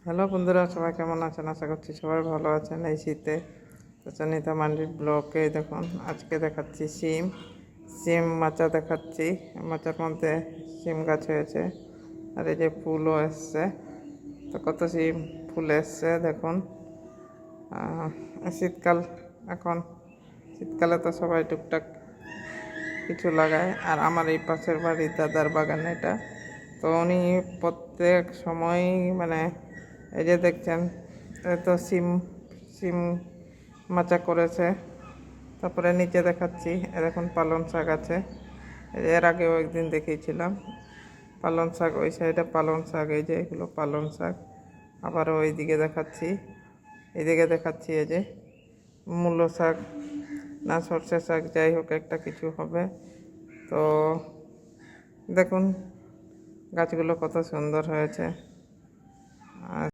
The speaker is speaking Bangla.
হ্যালো বন্ধুরা, সবাই কেমন আছেন? আশা করছি সবাই ভালো আছেন এই শীতে। তো সুনিতা মান্ডির ব্লকে দেখুন, আজকে দেখাচ্ছি সিম মাচা দেখাচ্ছি। মাচার মধ্যে সিম গাছ হয়েছে, আর এই যে ফুলও এসছে। তো কত সিম ফুল এসছে দেখুন। শীতকাল এখন, শীতকালে তো সবাই টুকটাক কিছু লাগায়। আর আমার এই পাশের বাড়ির দাদার বাগান এটা। তো উনি প্রত্যেক সময়ই মানে এই যে দেখছেন, তো সিম সিম মাচা করেছে। তারপরে নিচে দেখাচ্ছি, দেখুন পালং শাক আছে। এর আগেও একদিন দেখিয়েছিলাম পালং শাক, ওই সাইডে পালং শাক, এই যে এগুলো পালং শাক। আবারও ওইদিকে দেখাচ্ছি, এইদিকে দেখাচ্ছি এই যে মূলো শাক না সর্ষে শাক, যাই হোক একটা কিছু হবে। তো দেখুন গাছগুলো কত সুন্দর হয়েছে। আর